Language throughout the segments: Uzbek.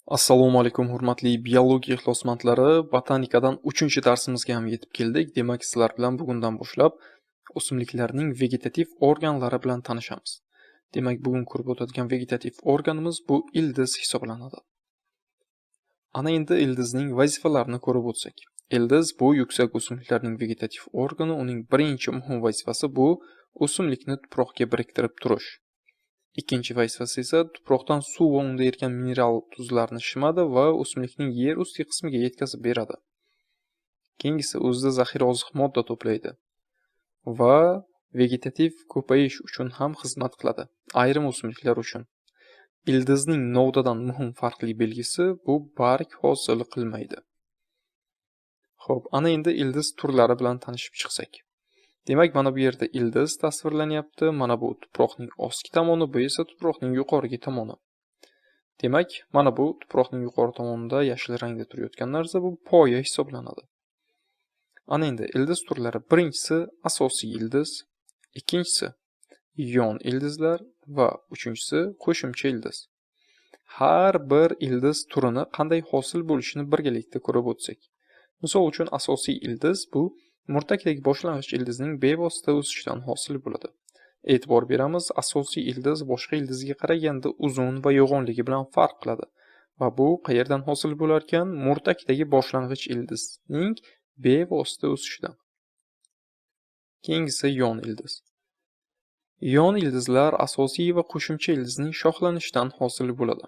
Assalomu alaykum hurmatli biologiya ixlosmandlari. Botanikadan 3-darsimizga ham yetib keldik. Demak, sizlar bilan bugundan boshlab o'simliklarning vegetativ organlari bilan tanishamiz. Demak, bugun ko'rib o'tadigan vegetativ organimiz bu ildiz hisoblanadi. Ana endi ildizning vazifalarini ko'rib o'tsak. Ildiz bu yuksak o'simliklarning vegetativ organi. Uning birinchi muhim vazifasi bu o'simlikni tuproqqa biriktirib turish. Ikkinchi vazifasi esa tuproqdan suv va unda ergan mineral tuzlarni shimadi va o'simlikning yer usti qismiga yetkazib beradi. Keyingisi o'zida zaxira oziq modda to'playdi va vegetativ ko'payish uchun ham xizmat qiladi. Ayrim o'simliklar uchun ildizning novdadan muhim farqli belgisi bu barg hosil qilmaydi. Xo'p, ana endi ildiz turlari bilan tanishib chiqsak. Demak, mana bu yerda ildiz tasvirlanyapti. Mana bu tuproqning ostki tomoni, bu esa tuproqning yuqorgi tomoni. Demak, mana bu tuproqning yuqori tomonida yashil rangda turayotgan narsa bu poya hisoblanadi. Ana endi ildiz turlari: birinchisi asosiy ildiz, ikkinchisi yon ildizlar va uchinchisi qo'shimcha ildiz. Har bir ildiz turini qanday hosil bo'lishini birgalikda ko'rib o'tsak. Misol uchun asosiy ildiz bu murtakdagi boshlang'ich ildizning bevosita o'sishidan hosil bo'ladi. E'tibor beramiz, asosiy ildiz boshqa ildizga qaraganda uzun va yo'g'onligi bilan farq qiladi va bu qayerdan hosil bo'lar ekan? Murtakdagi boshlang'ich ildizning bevosita o'sishidan. Keyingisi yon ildiz. Yon ildizlar asosiy va qo'shimcha ildizning shoxlanishidan hosil bo'ladi.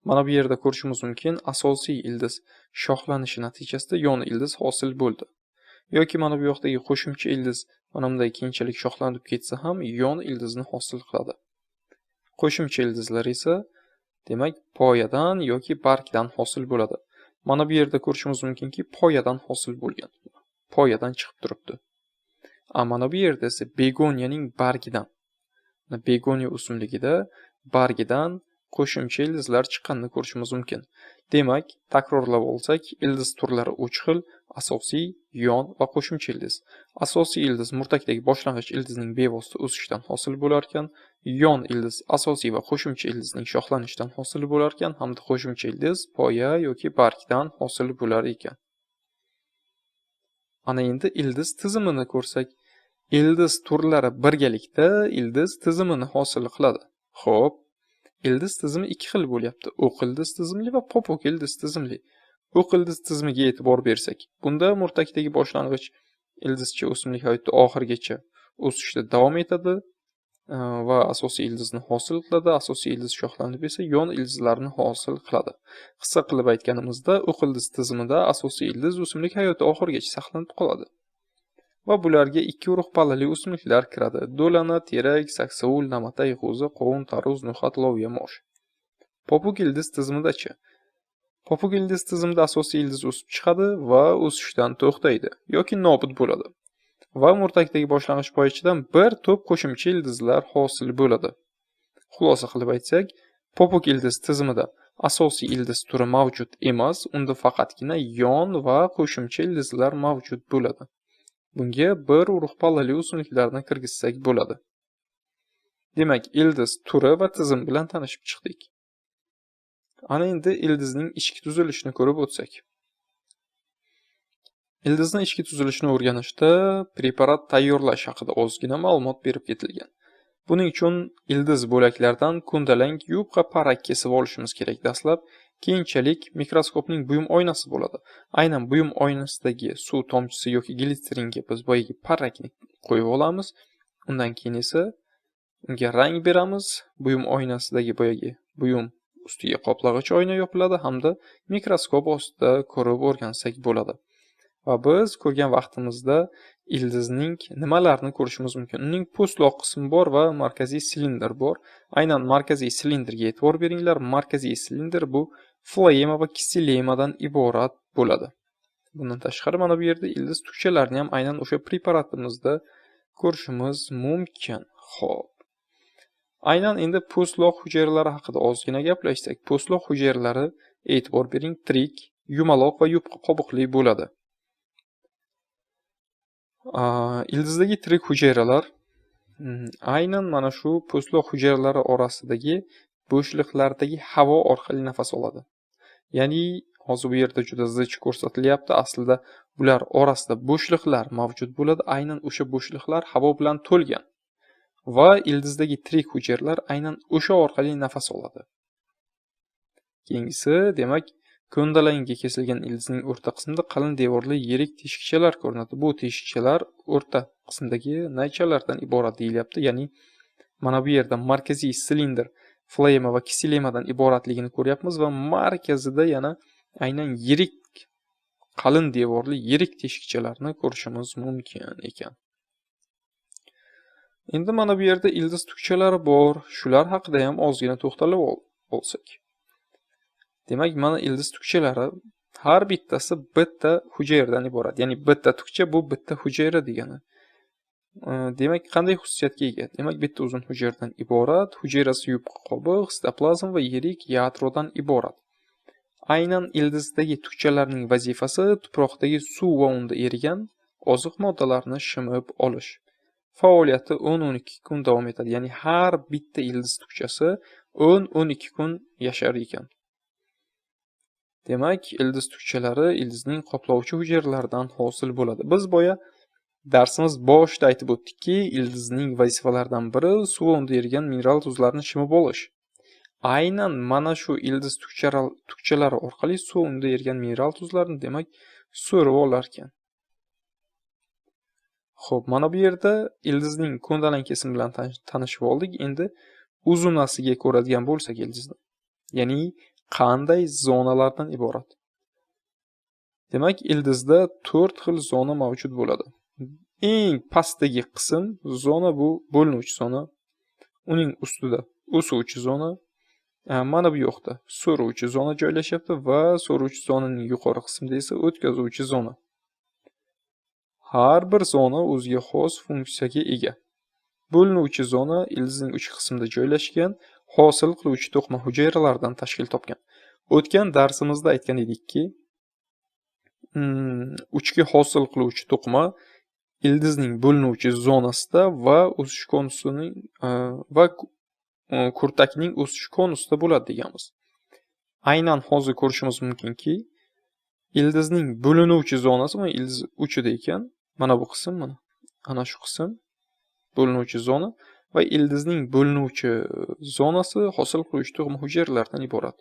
Mana bu yerda ko'rishimiz mumkin, asosiy ildiz shoxlanishi natijasida yon ildiz hosil bo'ldi. Yoki mana bu yoqdagi qo'shimcha ildiz mana bunday keyinchalik shoxlanib ketsa ham yon ildizni hosil qiladi. Qo'shimcha ildizlar esa demak poyadan yoki bargdan hosil bo'ladi. Mana bu yerda ko'rishimiz mumkinki, poyadan hosil bo'lgan. Poyadan chiqib turibdi. Mana bu yerda esa begoniyaning bargidan. Begoniya o'simligida bargidan qo'shimcha ildizlar chiqqanini ko'rishimiz mumkin. Demak, takrorlab olsak, ildiz turlari 3 xil: asosiy, yon va qo'shimcha ildiz. Asosiy ildiz murtakdagi boshlang'ich ildizning bevosita o'sishidan hosil bo'lar ekan, yon ildiz asosiy va qo'shimcha ildizning shoxlanishidan hosil bo'lar ekan, hamda qo'shimcha ildiz poya yoki bargdan hosil bo'lar ekan. Ana endi ildiz tizimini ko'rsak, ildiz turlari birgalikda ildiz tizimini hosil qiladi. Xo'p, ildiz tizimi 2 xil bo'lyapti: o'q ildiz tizimli va popuk ildiz tizimli. O'q ildiz tizimiga e'tibor bersak, bunda murtakdagi boshlang'ich ildizcha o'simlik hayotda oxirigacha o'sishda davom etadi va asosiy ildizni hosil qiladi. Asosiy ildiz shoxlanib esa yon ildizlarni hosil qiladi. Qisqa qilib aytganimizda, o'q ildiz tizimida asosiy ildiz o'simlik hayoti oxirigacha saqlanib qoladi. Va bularga 2 urug' pallali o'simliklar kiradi: do'lana, terak, saksovul, namatay, g'o'za, qovun, tarvuz, no'xat, loviya, mosh. Popuk ildiz tizimidachi? Popuk ildiz tizimida asosiy ildiz o'sib chiqadi va o'sishdan to'xtaydi yoki nobud bo'ladi va murtakdagi boshlang'ich poyachadan bir to'p qo'shimcha ildizlar hosil bo'ladi. Xulosa qilib aytsak, popuk ildiz tizimida asosiy ildiz turi mavjud emas, unda faqatgina yon va qo'shimcha ildizlar mavjud bo'ladi. Bunga bir urug' pallali o'simliklarni kirgizsak bo'ladi. Demak, ildiz turi va tizim bilan tanishib chiqdik. Ana endi ildizning ichki tuzilishini ko'rib o'tsak. Ildizning ichki tuzilishini o'rganishda preparat tayyorlash haqida ozgina ma'lumot berib ketilgan. Buning uchun ildiz bo'laklaridan kundalang yupqa parrak kesib olishimiz kerak dastlab. Keyinchalik mikroskopning buyum oynasi bo'ladi. Aynan buyum oynasidagi suv tomchisi yoki glitseringa biz boyagi parrakni qo'yib olamiz. Undan keyin esa unga rang beramiz. Buyum oynasidagi boyagi buyum ustiga qoplag'ich oyna yopiladi hamda mikroskop ostida ko'rib o'rgansak bo'ladi. Va biz ko'rgan vaqtimizda ildizning nimalarni ko'rishimiz mumkin? Uning po'stloq qismi bor va markaziy silindr bor. Aynan markaziy silindrga e'tibor beringlar. Markaziy silindr bu floema va ksilemadan iborat bo'ladi. Bundan tashqari mana bu yerda ildiz tukchalarini ham aynan o'sha preparatimizda ko'rishimiz mumkin. Xo'p. Aynan endi po'stloq hujayralari haqida ozgina gaplashsak, po'stloq hujayralari e'tibor bering, tirik, yumaloq va yupqa qobiqli bo'ladi. Ildizdagi tirik hujayralar aynan mana shu po'stloq hujayralari orasidagi bo'shliqlardagi havo orqali nafas oladi. Ya'ni hozir bu yerda juda zich ko'rsatilyapti. Aslida bular orasida bo'shliqlar mavjud bo'ladi. Aynan o'sha bo'shliqlar havo bilan to'lgan va ildizdagi tirik hujayralar aynan o'sha orqali nafas oladi. Keyingisi, demak, ko'ndalanga kesilgan ildizning o'rta qismida qalin devorli yirik teshikchalar ko'rinadi. Bu teshikchalar o'rta qismdagi naychalardan iborat deyilyapti. Ya'ni mana bu yerda markaziy silindr flema va kisilemadan iboratligini ko'ryapmiz va markazida yana aynan yirik qalin devorli yirik teshikchalarni ko'rishimiz mumkin ekan. Endi mana bu yerda ildiz tukchalari bor. Shular haqida ham ozgina to'xtalib olsak. Demak, mana ildiz tukchalari har bittasi bitta hujayradan iborat. Ya'ni bitta tukcha bu bitta hujayra degani. Demak, qanday xususiyatga ega? Demak, bitta uzun hujayradan iborat, hujayrasi yupqa qobiq, sitoplazm va yirik yadrodan iborat. Aynan ildizdagi tukchalarning vazifasi tuproqdagi suv va unda erigan oziq moddalarni shimib olish. Faoliyati 10-12 kun davom etadi. Ya'ni har bitta ildiz tukchasi 10-12 kun yashar ekan. Demak, ildiz tukchalari ildizning qoplovchi hujayralaridan hosil bo'ladi. Biz boya darsimiz boshida aytib o'tdikki, ildizning vazifalaridan biri suv unda erigan mineral tuzlarni shimib olish. Aynan mana shu ildiz tukchalari orqali suv unda erigan mineral tuzlarni, demak, so'rib olar ekan. Xo'p, mana bu yerda ildizning ko'ndalang kesimi bilan tanishib oldik. Endi uzunasiga ko'radigan bo'lsak ildizni. Ya'ni qanday zonalardan iborat? Demak, ildizda 4 xil zona mavjud bo'ladi. Eng pastdagi qism zona bu bo'linuvchi zona. Uning ustida o'suvchi zona, mana bu yoqda so'ruvchi zona joylashyapti va so'ruvchi zonaning yuqori qismida esa o'tkazuvchi zona. Har bir zona o'ziga xos funksiyaga ega. Bo'linuvchi zona ildizning uch qismida joylashgan, hosil qiluvchi to'qima hujayralardan tashkil topgan. O'tgan darsimizda aytgan edikki, uchki hosil qiluvchi to'qima ildizning bo'linuvchi zonasida va o'sish konusining va kurtakning o'sish konusida bo'ladi deganmiz. Aynan hozir ko'rishimiz mumkinki, ildizning bo'linuvchi zonasi mana ildiz uchida ekan. Mana bu qism, ana shu qism bo'linuvchi zona va ildizning bo'linuvchi zonasi hosil qiluvchi to'qima hujayralardan iborat.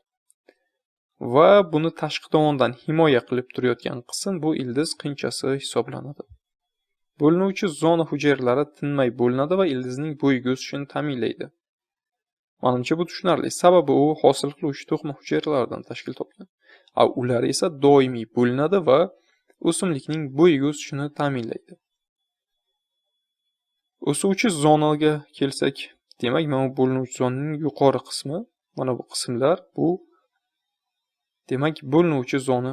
Va buni tashqi tomondan himoya qilib turayotgan qism bu ildiz qinchasi hisoblanadi. Bo'linuvchi zona hujayralari tinmay bo'linadi va ildizning bo'yiga o'sishini ta'minlaydi. Menimcha bu tushunarli. Sababi u hosil qiluvchi to'qima hujayralardan tashkil topgan. Ular esa doimiy bo'linadi va o'simlikning bo'yiga o'sishini ta'minlaydi. O'suvchi zonaga kelsak, demak, mana bo'linuvchi zonaning yuqori qismi, mana bu qismlar bu demak bo'linuvchi zona,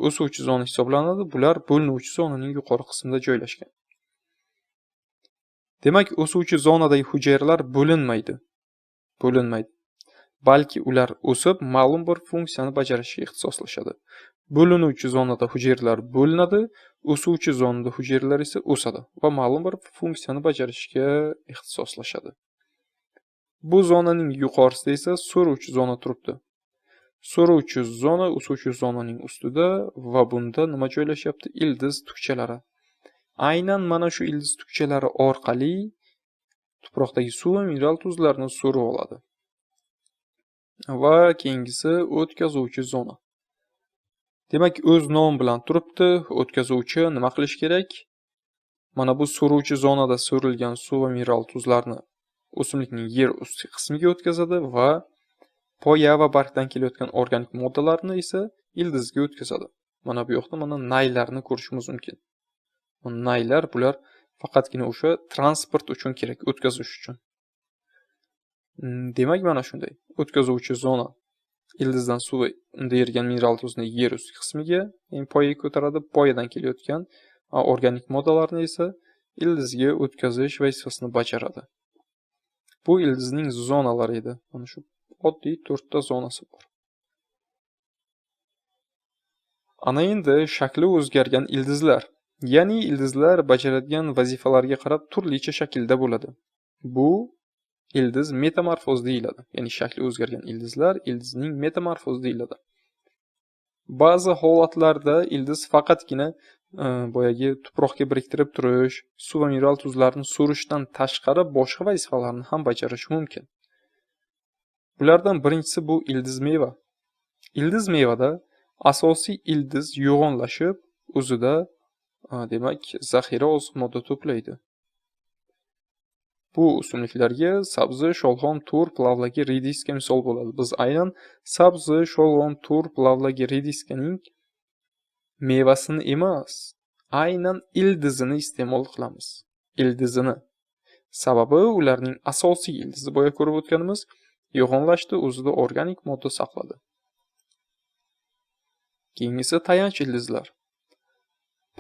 o'suvchi zona hisoblanadi. Bular bo'linuvchi zonaning yuqori qismida joylashgan. Demak, o'suvchi zonadagi hujayralar bo'linmaydi. Balki ular o'sib ma'lum bir funksiyani bajarishga ixtisoslashadi. Bo'linuvchi zonada hujayralar bo'linadi, o'suvchi zonada hujayralar esa o'sadi va ma'lum bir funksiyani bajarishga ixtisoslashadi. Bu zonaning yuqorisida esa so'ruvchi zona turibdi. So'ruvchi zona o'suvchi zonaning ustida va bunda nima joylashyapti? Ildiz tukchalari. Aynan mana shu ildiz tukchalari orqali tuproqdagi suv va mineral tuzlarni so'rib oladi. Va keyingisi o'tkazuvchi zona. Demak, o'z nomi bilan turibdi. O'tkazuvchi nima qilish kerak? Mana bu so'ruvchi zonada so'rilgan suv va mineral tuzlarni o'simlikning yer usti qismiga o'tkazadi va poya va bargdan kelayotgan organik moddalarni esa ildizga o'tkazadi. Mana bu yoqda mana naylarni ko'rishimiz mumkin. Naylar bular faqatgina o'sha transport uchun kerak, o'tkazish uchun. Demak, mana shunday. O'tkazuvchi zona ildizdan suv va unda erigan mineral tuzni yer usti qismiga, poyaga ko'taradi. Poyadan kelayotgan organik moddalarni esa ildizga o'tkazish vazifasini bajaradi. Bu ildizning zonalari edi. Mana shu oddiy 4 ta zonasi bor. Ana endi shakli o'zgargan ildizlar. Ya'ni ildizlar bajaradigan vazifalarga qarab turlicha shaklda bo'ladi. Bu ildiz metamorfoz deyiladi. Ya'ni shakli o'zgargan ildizlar ildizning metamorfoz deyiladi. Ba'zi holatlarda ildiz faqatgina boyagi tuproqga biriktirib turish, suv va mineral tuzlarni so'rishdan tashqari boshqa vazifalarni ham bajarishi mumkin. Bulardan birinchisi bu ildiz meva. Ildiz mevada asosiy ildiz yo'g'onlashib, o'zida demak zaxira oziq modda to'playdi. Bu o'simliklarga sabzi, sholg'om, turp, lavlagi, rediska misol bo'ladi. Biz aynan sabzi, sholg'om, turp, lavlagi, rediskaning mevasini emas, aynan ildizini iste'mol qilamiz. Ildizini. Sababi ularning asosiy ildizi boya ko'rib o'tganimiz yo'g'onlashdi, o'zida organik modda saqladi. Keyingisi tayanch ildizlar.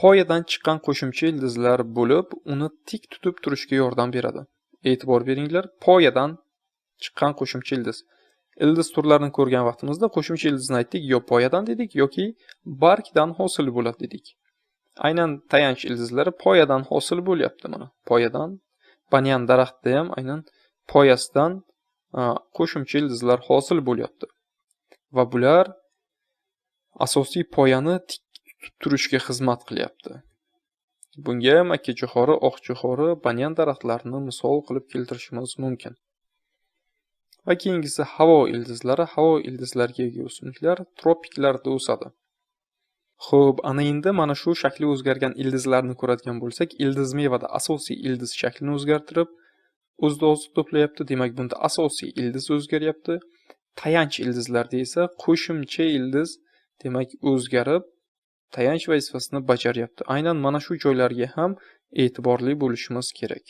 Poyadan chiqqan qo'shimcha ildizlar bo'lib, uni tik tutib turishga yordam beradi. E'tibor beringlar, poyadan chiqqan qo'shimcha ildiz. Ildiz turlarini ko'rgan vaqtimizda qo'shimcha ildizni aytdik, yo poyadan dedik yoki bargdan hosil bo'ladi dedik. Aynan tayanch ildizlari poyadan hosil bo'lyapti mana. Poyadan, banyan daraxtida ham aynan poyasidan qo'shimcha ildizlar hosil bo'lyapti. Va bular asosiy poyani tik tutib turishga xizmat qilyapti. Bunga makka jo'xori, oq jo'xori, banyan daraxtlarini misol qilib keltirishimiz mumkin. Va keyingisi havo ildizlari. Havo ildizlariga ega o'simliklar tropiklarda o'sadi. Xo'p, ana endi mana shu shakli o'zgargan ildizlarni ko'radigan bo'lsak, ildiz mevada asosiy ildiz shaklini o'zgartirib, o'zida oziq to'playapti. Demak, bunda asosiy ildiz o'zgaryapti. Tayanch ildizlarda esa qo'shimcha ildiz demak o'zgarib, tayanch vazifasini bajaryapti. Aynan mana shu joylarga ham e'tiborli bo'lishimiz kerak.